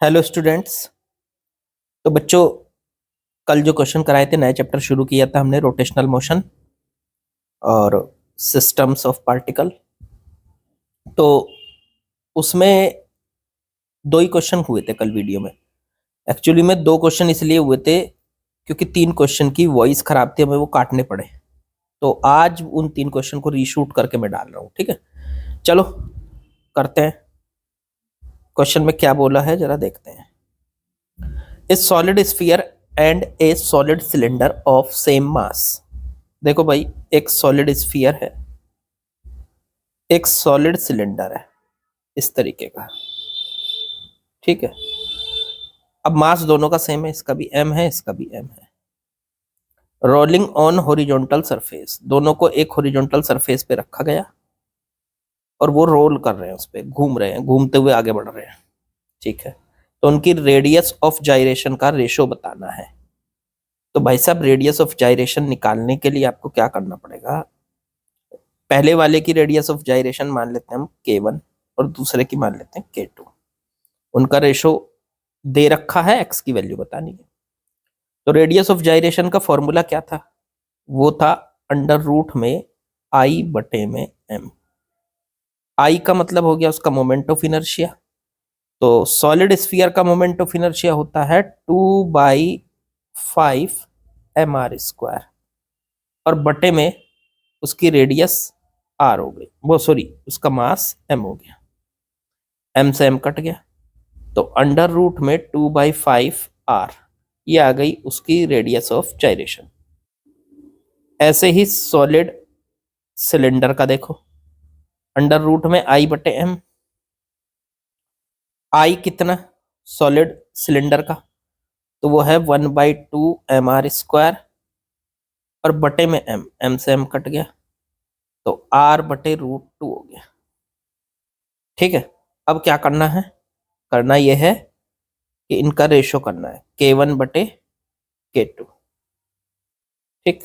Hello students. तो बच्चों, कल जो क्वेश्चन कराए थे, नया चैप्टर शुरू किया था हमने, रोटेशनल मोशन और सिस्टम्स ऑफ पार्टिकल। तो उसमें दो ही क्वेश्चन हुए थे कल वीडियो में। एक्चुअली में दो क्वेश्चन इसलिए हुए थे क्योंकि तीन क्वेश्चन की वॉइस खराब थी, हमें वो काटने पड़े। तो आज उन तीन क्वेश्चन को रीशूट करके मैं डाल रहा हूँ। ठीक है, चलो करते हैं। क्वेश्चन में क्या बोला है जरा देखते हैं। ए solid sphere and A solid cylinder of same mass. देखो भाई, एक सॉलिड स्फीयर है, एक सॉलिड सिलेंडर है, इस तरीके का। ठीक है, अब मास दोनों का सेम है, इसका भी m है, इसका भी m है। रोलिंग ऑन हॉरिजॉन्टल सरफेस, दोनों को एक हॉरिजॉन्टल सरफेस पे रखा गया और वो रोल कर रहे हैं, उस पे घूम रहे हैं, घूमते हुए आगे बढ़ रहे हैं। ठीक है, तो उनकी रेडियस ऑफ जाइरेशन का रेशो बताना है। तो भाई साहब, रेडियस ऑफ जाइरेशन निकालने के लिए आपको क्या करना पड़ेगा, पहले वाले की रेडियस ऑफ जाइरेशन मान लेते हैं हम k1 और दूसरे की मान लेते हैं k2। उनका रेशो दे रखा है, x की वैल्यू बतानी है। तो रेडियस ऑफ जाइरेशन का फॉर्मूला क्या था, वो था अंडर रूट में आई बटे में एम। आई का मतलब हो गया उसका मोमेंट ऑफ इनर्शिया। तो सॉलिड स्फीयर का मोमेंट ऑफ इनर्शिया होता है 2/5 mr², और बटे में उसकी रेडियस आर हो गई, वो सॉरी उसका मास एम हो गया। एम से एम कट गया, तो अंडर रूट में 2/5 r, ये आ गई उसकी रेडियस ऑफ जाइरेशन। ऐसे ही सॉलिड सिलेंडर का देखो, अंडर रूट में आई बटे एम। आई कितना सॉलिड सिलेंडर का, तो वो है 1/2 mr², और बटे में एम, एम से एम कट गया, तो r/√2 हो गया। ठीक है, अब क्या करना है, करना यह है कि इनका रेशो करना है k1/k2। ठीक,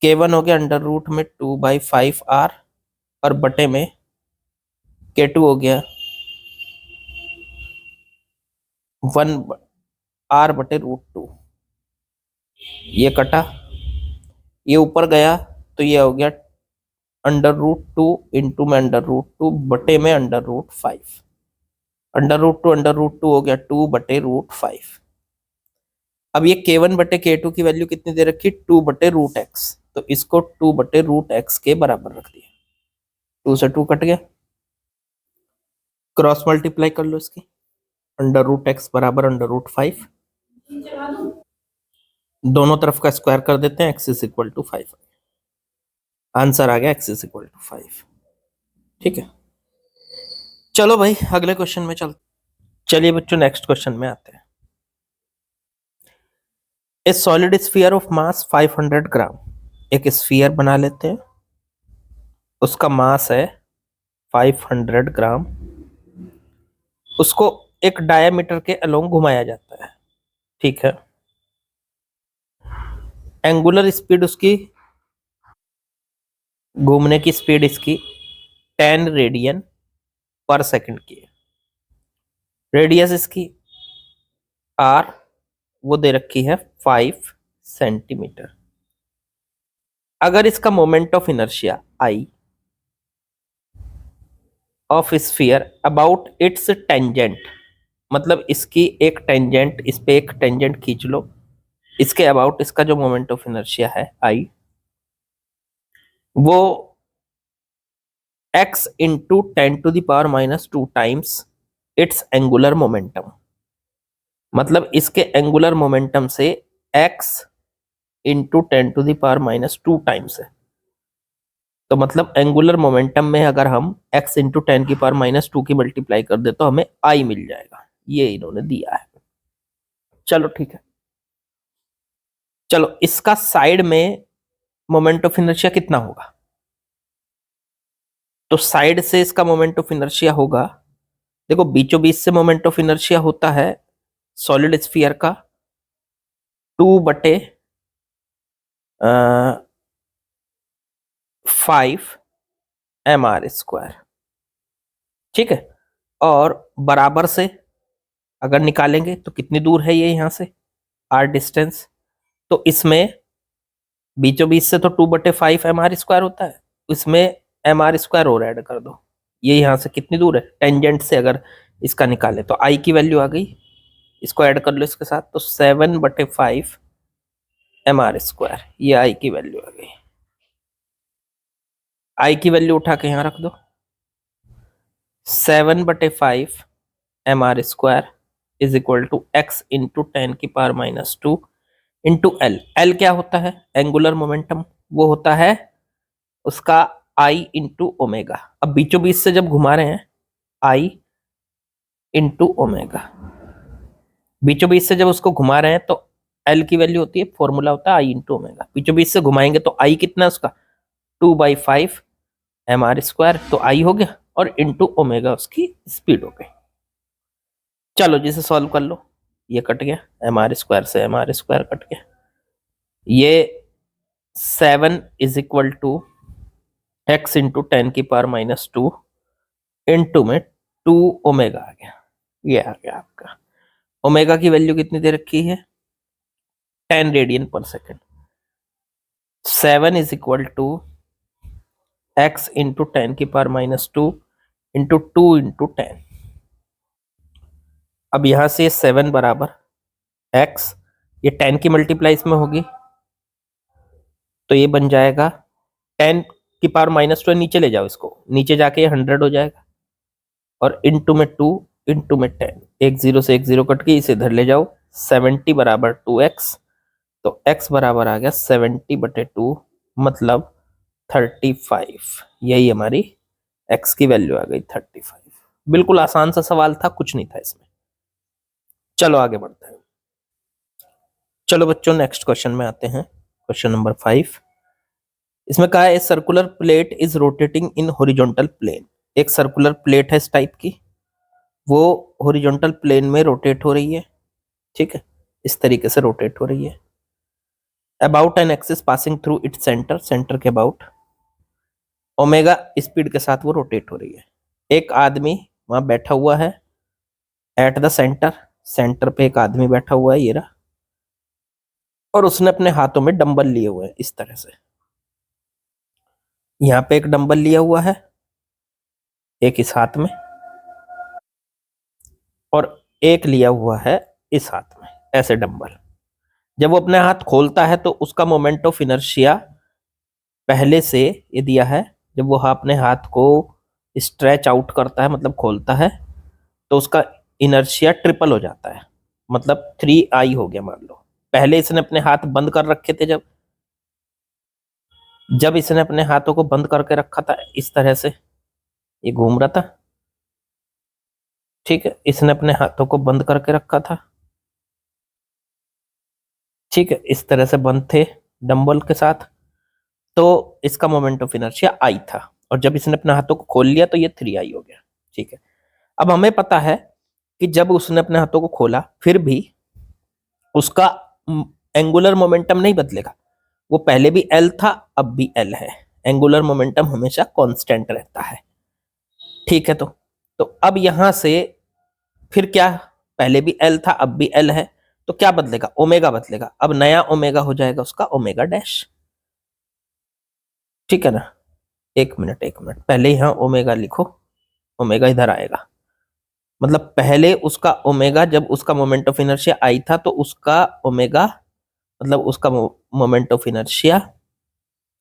k1 हो गया अंडर रूट में 2/5r, और बटे में k2 हो गया 1r/√2। ये कटा, ये ऊपर गया, तो ये हो गया अंडर रूट 2 इंटू में अंडर रूट 2 बटे में अंडर रूट 5। अंडर रूट 2 हो गया 2/√5। अब ये k1/k2 की वैल्यू कितनी दे रखी, 2/√x, तो इसको 2/√x के बराबर रख दिया। 2 से 2 कट गया, क्रॉस मल्टीप्लाई कर लो इसकी, अंडर रूट x बराबर अंडर रूट 5। दोनों तरफ का स्क्वायर कर देते हैं, x = 5। आंसर आ गया x = 5। ठीक है, चलो भाई अगले क्वेश्चन में चल। चलिए बच्चों, नेक्स्ट क्वेश्चन में आते हैं। ए सॉलिड स्फीयर ऑफ मास 500 ग्राम, एक स्फीयर बना लेते हैं, उसका मास है 500 ग्राम। उसको एक डायमीटर के अलोंग घुमाया जाता है। ठीक है, एंगुलर स्पीड उसकी, घूमने की स्पीड इसकी 10 रेडियन पर सेकंड की है। रेडियस इसकी आर, वो दे रखी है 5 सेंटीमीटर। अगर इसका moment of inertia I of sphere about it's tangent, मतलब इसकी एक टेंजेंट, इस पे एक टेंजेंट खींच लो, इसके अबाउट इसका जो मोमेंट ऑफ इनर्शिया है आई, वो x into 10⁻⁻² times it's angular momentum, मतलब इसके एंगुलर मोमेंटम से x इंटू 10⁻⁻² टाइम्स है। तो मतलब एंगुलर मोमेंटम में अगर हम x इंटू 10⁻⁻² की मल्टीप्लाई कर दे तो हमें I मिल जाएगा, ये इन्होंने दिया है। चलो ठीक है, चलो इसका साइड में मोमेंट ऑफ इनर्शिया कितना होगा, तो साइड से इसका मोमेंट ऑफ इनर्शिया होगा, देखो बीचों बीच से मोमेंट ऑफ इनर्शिया होता है सॉलिड स्फीयर का 2/5 mr²। ठीक है, और बराबर से अगर निकालेंगे तो कितनी दूर है ये यहाँ से, आर डिस्टेंस। तो इसमें बीचों बीच से तो 2/5 mr² होता है, इसमें mr² और ऐड कर दो। ये यहाँ से कितनी दूर है, टेंजेंट से अगर इसका निकाले तो आई की वैल्यू आ गई, इसको ऐड कर लो इसके साथ, तो 7/5 mr², ये आई की वैल्यू आ गई। आई की वैल्यू उठा के यहाँ रख दो, 7/5 mr² is equal to x into 10⁻⁻2 into L. L क्या होता है, एंगुलर मोमेंटम, वो होता है उसका आई इंटू ओमेगा। अब बीचों बीच से जब घुमा रहे हैं, आई इंटू ओमेगा, बीचों बीच से जब उसको घुमा रहे हैं तो एल की वैल्यू होती है, फॉर्मूला होता है आई इंटू ओमेगा। बीचों बीच से घुमाएंगे तो आई कितना है उसका, 2/5 mr², तो आई हो गया, और इंटू ओमेगा उसकी स्पीड हो गई। चलो जिसे सॉल्व कर लो, ये कट गया, mr² से mr² कट गया, ये 7 is equal to x into 10⁻⁻2 into में 2 ओमेगा आ गया, ये आ गया आपका। ओमेगा की वैल्यू कितनी दे रखी है, 10 radian per second. 7 is equal to x into 10⁻⁻2 into 2 into 10। अब यहां से 7 बराबर x, ये 10 की मल्टीप्लाई इसमें होगी, तो ये बन जाएगा 10⁻⁻2, नीचे ले जाओ इसको, नीचे जाके ये 100 हो जाएगा, और इंटू में 2 इंटू में 10, एक जीरो से एक जीरो कट के इसे इधर ले जाओ, 70 बराबर 2x, तो x बराबर आ गया 70/2, मतलब 35। यही हमारी x की वैल्यू आ गई 35। बिल्कुल आसान सा सवाल था, कुछ नहीं था इसमें। चलो आगे बढ़ते हैं। चलो बच्चों नेक्स्ट क्वेश्चन में आते हैं, क्वेश्चन नंबर 5। इसमें कहा है circular plate is rotating in horizontal plane. एक सर्कुलर प्लेट है इस टाइप की, वो हॉरिजॉन्टल प्लेन में रोटेट हो रही है, ठीक है, इस तरीके से रोटेट हो रही है। About an axis passing through its centre, centre के अबाउट ओमेगा स्पीड के साथ वो रोटेट हो रही है। एक आदमी वहां बैठा हुआ है एट द सेंटर, सेंटर पे एक आदमी बैठा हुआ है, ये रहा, और उसने अपने हाथों में डंबल लिए हुए हैं इस तरह से। यहाँ पे एक डंबल लिया हुआ है, एक इस हाथ में, और एक लिया हुआ है इस हाथ में, ऐसे डंबल। जब वो अपने हाथ खोलता है तो उसका मोमेंट ऑफ इनर्शिया पहले से ये दिया है, जब वो अपने हाथ को स्ट्रेच आउट करता है, मतलब खोलता है, तो उसका इनर्शिया ट्रिपल हो जाता है, मतलब 3i हो गया। मान लो पहले इसने अपने हाथ बंद कर रखे थे, जब इसने अपने हाथों को बंद करके रखा था इस तरह से, ये घूम रहा था, ठीक है, इसने अपने हाथों को बंद करके रखा था, ठीक है, इस तरह से बंद थे डंबल के साथ, तो इसका मोमेंट ऑफ इनर्शिया आई था, और जब इसने अपने हाथों को खोल लिया तो ये 3i हो गया, ठीक है। अब हमें पता है कि जब उसने अपने हाथों को खोला फिर भी उसका एंगुलर मोमेंटम नहीं बदलेगा, वो पहले भी L था अब भी L है, एंगुलर मोमेंटम हमेशा कांस्टेंट रहता है, ठीक है। तो अब यहां से फिर क्या, पहले भी L था अब भी L है, तो क्या बदलेगा, ओमेगा बदलेगा। अब नया ओमेगा हो जाएगा उसका ओमेगा डैश, ठीक है ना। एक मिनट पहले यहां ओमेगा लिखो, ओमेगा इधर आएगा, मतलब पहले उसका ओमेगा, जब उसका मोमेंट ऑफ इनर्शिया आई था तो उसका ओमेगा, मतलब उसका मोमेंट ऑफ इनर्शिया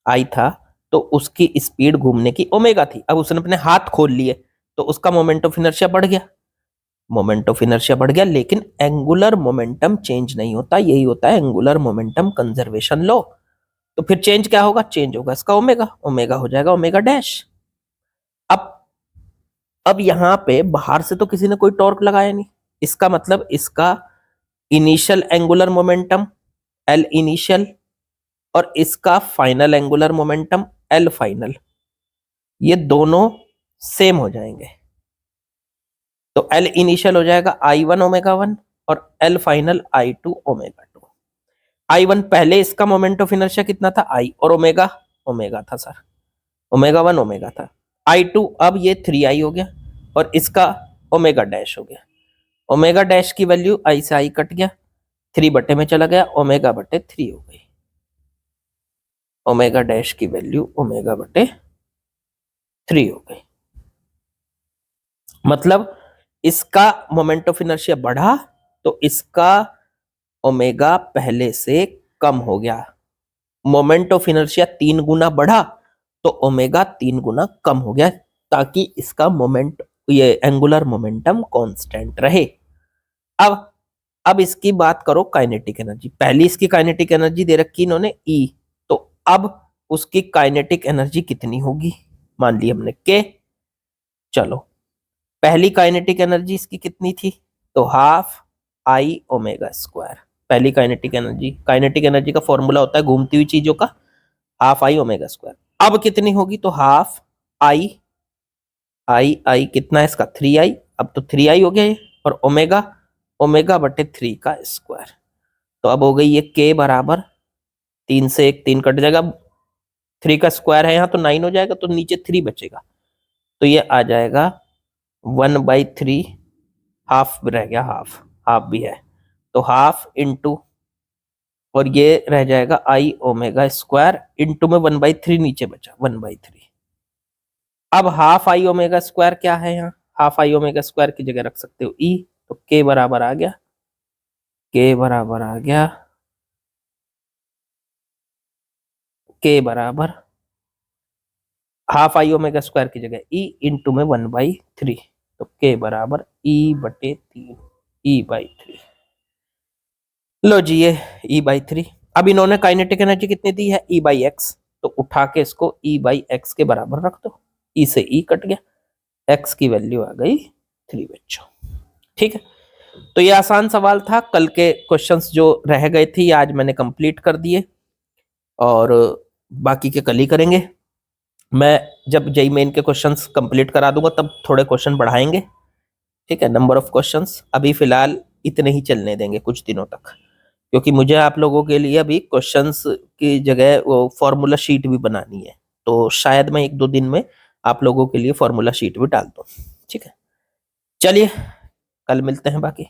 आई था, तो उसकी स्पीड घूमने की ओमेगा थी। अब उसने अपने हाथ खोल लिए तो उसका मोमेंट ऑफ इनर्शिया बढ़ गया, मोमेंट ऑफ इनर्शिया बढ़ गया, लेकिन एंगुलर मोमेंटम चेंज नहीं होता, यही होता है एंगुलर मोमेंटम कंजर्वेशन लॉ। तो फिर चेंज क्या होगा, चेंज होगा इसका ओमेगा, ओमेगा हो जाएगा ओमेगा डैश। अब अब यहां पे बाहर से तो किसी ने कोई टॉर्क लगाया नहीं, इसका मतलब इसका initial angular momentum L initial, और इसका final angular momentum L final, ये दोनों सेम हो जाएंगे। तो एल इनिशियल हो जाएगा I1 ओमेगा 1 और L final I2 omega 2। I1 पहले इसका मोमेंट ऑफ इनर्शिया कितना था, I, और ओमेगा ओमेगा था सर, ओमेगा 1 ओमेगा था। I2 अब ये 3i हो गया, और इसका ओमेगा डैश हो गया, ओमेगा डैश की वैल्यू आई से आई कट गया, 3 बटे में चला गया, ओमेगा बटे 3 हो गई। ओमेगा डैश की वैल्यू ओमेगा बटे 3 हो गई। मतलब इसका मोमेंट ऑफ इनर्शिया बढ़ा तो इसका ओमेगा पहले से कम हो गया। मोमेंट ऑफ इनर्शिया 3 गुना बढ़ा तो ओमेगा 3 गुना कम हो गया, ताकि इसका मोमेंट, ये एंगुलर मोमेंटम कांस्टेंट रहे। अब इसकी बात करो काइनेटिक एनर्जी। पहली इसकी काइनेटिक एनर्जी दे रखी इन्होंने E, तो अब उसकी काइनेटिक एनर्जी कितनी होगी, मान ली हमने K। चलो पहली काइनेटिक एनर्जी इसकी कितनी थी, तो हाफ आई ओमेगा स्क्वायर। पहली काइनेटिक एनर्जी का फॉर्मूला होता है घूमती हुई चीजों का, हाफ आई ओमेगा स्क्वायर। अब कितनी होगी, तो हाफ आई आई कितना है इसका 3i, अब तो 3i हो गया ये, और ओमेगा बटे 3 का स्क्वायर। तो अब हो गई ये K बराबर 3 से 1 3 कट जाएगा, 3 का स्क्वायर है यहाँ तो 9 हो जाएगा, तो नीचे 3 बचेगा, तो ये आ जाएगा 1/3, हाफ रह गया, हाफ भी है, तो हाफ इंटू, और ये रह जाएगा आई ओमेगा स्क्वायर इंटू में 1/3 नीचे बचा 1/3। अब हाफ आई ओमेगा स्क्वायर क्या है, यहाँ हाफ आई ओमेगा स्क्वायर की जगह रख सकते हो E, तो K बराबर आ गया, K बराबर हाफ आई ओमेगा स्क्वायर की जगह E इंटू में 1/3, तो K बराबर E बटे 3, E/3। लो जी ये E/3। अब इन्होंने काइनेटिक एनर्जी कितनी दी है, E/x, तो उठा के इसको E/x के बराबर रख दो, E से E कट गया, x की वैल्यू आ गई 3 बच्चों। ठीक है, तो ये आसान सवाल था। कल के क्वेश्चंस जो रह गए थे ये आज मैंने कंप्लीट कर दिए, और बाकी के कल ही करेंगे। मैं जब जेई मेन के क्वेश्चंस कंप्लीट करा दूंगा तब थोड़े क्वेश्चन बढ़ाएंगे। ठीक है, नंबर ऑफ क्वेश्चंस अभी फिलहाल इतने ही चलने देंगे कुछ दिनों तक, क्योंकि मुझे आप लोगों के लिए अभी क्वेश्चंस की जगह वो फॉर्मूला शीट भी बनानी है, तो शायद मैं 1-2 दिन में आप लोगों के लिए फॉर्मूला शीट भी डाल दूं। ठीक है, चलिए कल मिलते हैं बाकी।